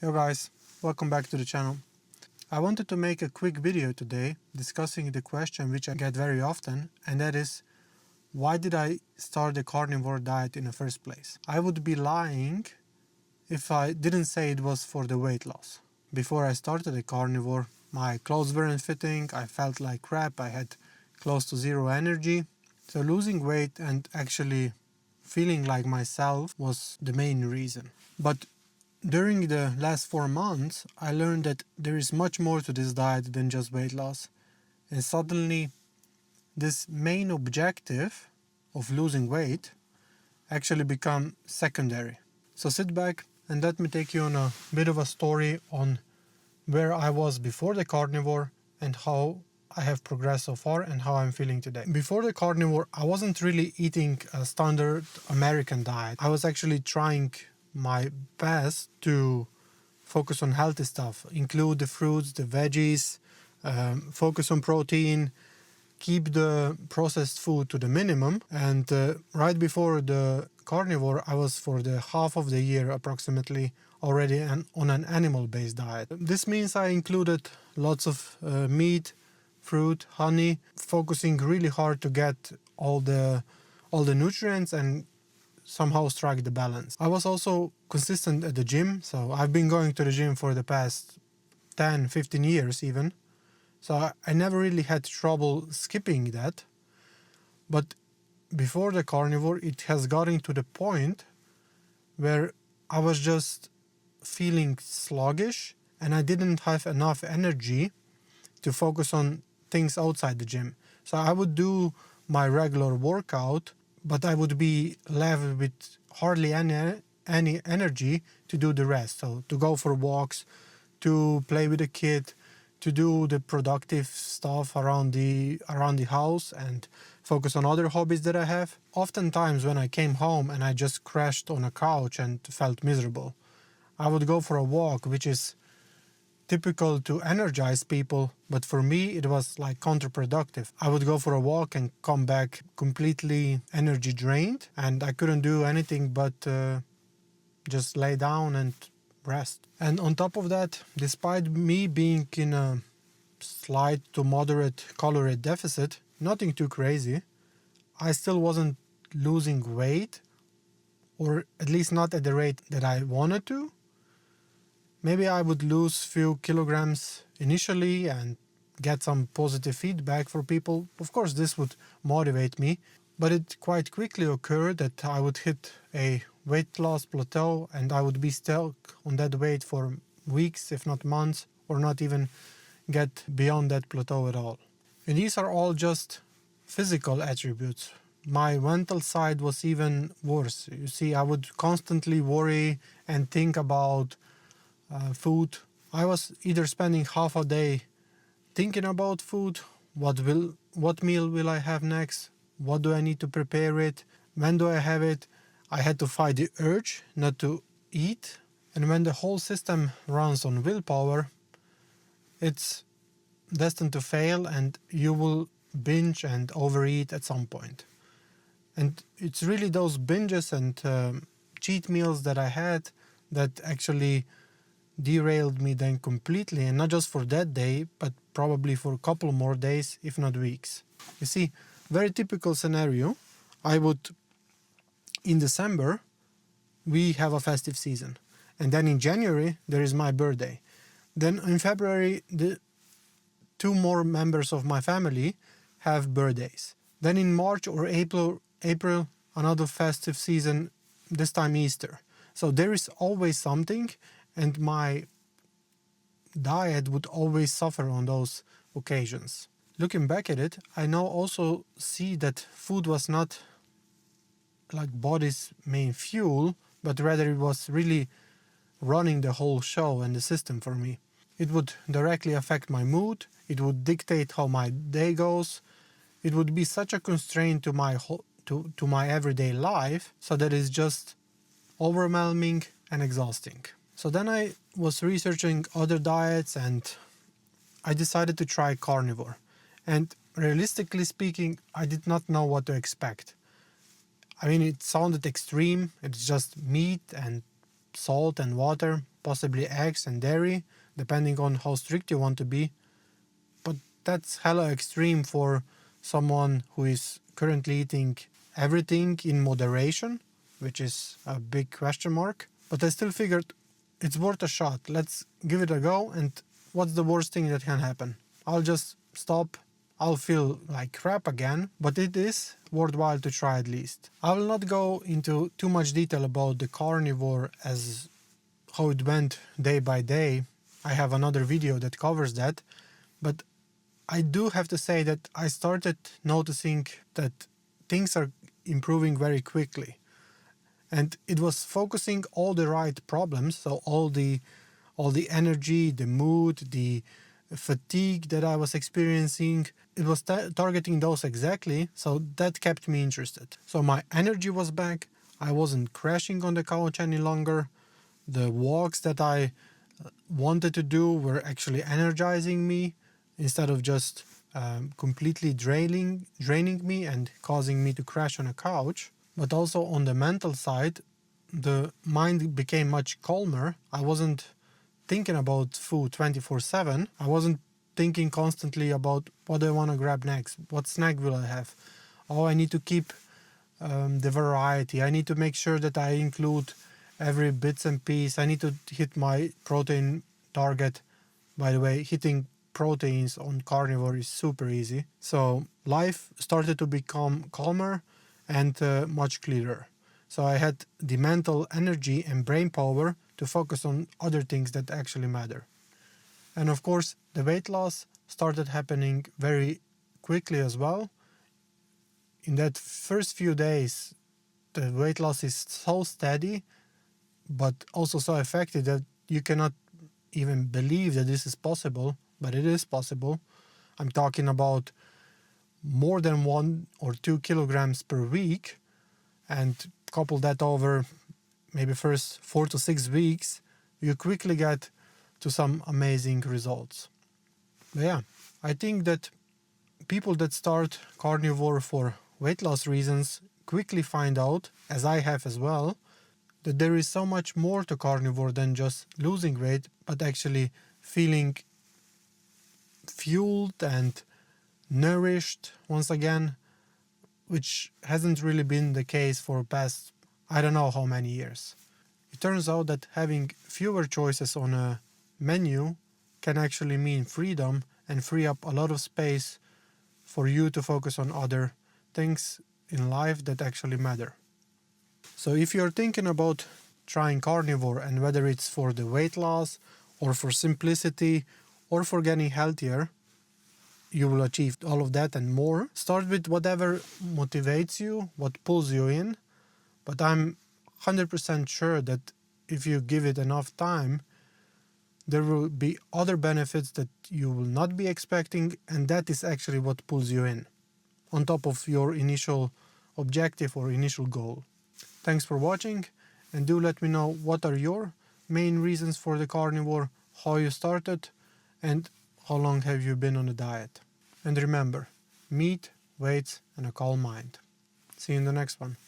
Yo guys, welcome back to the channel. I wanted to make a quick video today discussing the question which I get very often, and that is, why did I start the carnivore diet in the first place? I would be lying if I didn't say it was for the weight loss. Before I started the carnivore, my clothes weren't fitting, I felt like crap, I had close to zero energy. So losing weight and actually feeling like myself was the main reason. But during the last 4 months, I learned that there is much more to this diet than just weight loss. And suddenly, this main objective of losing weight actually become secondary. So sit back and let me take you on a bit of a story on where I was before the carnivore and how I have progressed so far and how I'm feeling today. Before the carnivore, I wasn't really eating a standard American diet. I was actually trying my best to focus on healthy stuff, include the fruits, the veggies, focus on protein, keep the processed food to the minimum. And right before the carnivore, I was for the half of the year approximately already on an animal-based diet. This means I included lots of meat, fruit, honey, focusing really hard to get all the nutrients and somehow strike the balance. I was also consistent at the gym, so I've been going to the gym for the past 10, 15 years even. So I never really had trouble skipping that. But before the carnivore, it has gotten to the point where I was just feeling sluggish and I didn't have enough energy to focus on things outside the gym. So I would do my regular workout, but I would be left with hardly any energy to do the rest. So to go for walks, to play with a kid, to do the productive stuff around the house and focus on other hobbies that I have. Oftentimes when I came home and I just crashed on a couch and felt miserable, I would go for a walk, which is typical to energize people, but for me it was like counterproductive. I would go for a walk and come back completely energy drained, and I couldn't do anything but just lay down and rest. And on top of that, despite me being in a slight to moderate calorie deficit, nothing too crazy, I still wasn't losing weight, or at least not at the rate that I wanted to. Maybe I would lose few kilograms initially and get some positive feedback for people. Of course, this would motivate me, but it quite quickly occurred that I would hit a weight loss plateau and I would be stuck on that weight for weeks, if not months, or not even get beyond that plateau at all. And these are all just physical attributes. My mental side was even worse. You see, I would constantly worry and think about food. I was either spending half a day thinking about food, what meal will I have next, what do I need to prepare it, when do I have it. I had to fight the urge not to eat, and when the whole system runs on willpower, it's destined to fail and you will binge and overeat at some point. And it's really those binges and cheat meals that I had that actually derailed me then completely, and not just for that day, but probably for a couple more days, if not weeks. You see, very typical scenario. In December, we have a festive season. And then in January, there is my birthday. Then in February, the 2 more members of my family have birthdays. Then in March or April, another festive season, this time Easter. So there is always something, and my diet would always suffer on those occasions. Looking back at it, I now also see that food was not like body's main fuel, but rather it was really running the whole show and the system for me. It would directly affect my mood, it would dictate how my day goes, it would be such a constraint to my everyday life, so that it's just overwhelming and exhausting. So then I was researching other diets and I decided to try carnivore. And realistically speaking, I did not know what to expect. I mean, it sounded extreme. It's just meat and salt and water, possibly eggs and dairy, depending on how strict you want to be. But that's hella extreme for someone who is currently eating everything in moderation, which is a big question mark. But I still figured it's worth a shot. Let's give it a go, and what's the worst thing that can happen? I'll just stop. I'll feel like crap again, but it is worthwhile to try at least. I will not go into too much detail about the carnivore as how it went day by day. I have another video that covers that, but I do have to say that I started noticing that things are improving very quickly. And it was focusing all the right problems, so all the energy, the mood, the fatigue that I was experiencing, it was targeting those exactly, so that kept me interested. So my energy was back, I wasn't crashing on the couch any longer, the walks that I wanted to do were actually energizing me instead of just completely draining me and causing me to crash on a couch. But also on the mental side, the mind became much calmer. I wasn't thinking about food 24/7. I wasn't thinking constantly about what do I want to grab next, what snack will I have. Oh, I need to keep the variety. I need to make sure that I include every bits and piece. I need to hit my protein target. By the way, hitting proteins on carnivore is super easy. So life started to become calmer and much clearer. So I had the mental energy and brain power to focus on other things that actually matter. And of course, the weight loss started happening very quickly as well. In that first few days, the weight loss is so steady, but also so effective that you cannot even believe that this is possible, but it is possible. I'm talking about more than 1 or 2 kilograms per week, and couple that over maybe first 4 to 6 weeks, you quickly get to some amazing results. But yeah, I think that people that start carnivore for weight loss reasons quickly find out, as I have as well, that there is so much more to carnivore than just losing weight, but actually feeling fueled and nourished once again, which hasn't really been the case for past I don't know how many years. It turns out that having fewer choices on a menu can actually mean freedom and free up a lot of space for you to focus on other things in life that actually matter. So if you're thinking about trying carnivore, and whether it's for the weight loss or for simplicity or for getting healthier, you will achieve all of that and more. Start with whatever motivates you, what pulls you in. But I'm 100% sure that if you give it enough time, there will be other benefits that you will not be expecting, and that is actually what pulls you in, on top of your initial objective or initial goal. Thanks for watching, and do let me know what are your main reasons for the carnivore, how you started, and how long have you been on a diet. And remember, meat, weights, and a calm mind. See you in the next one.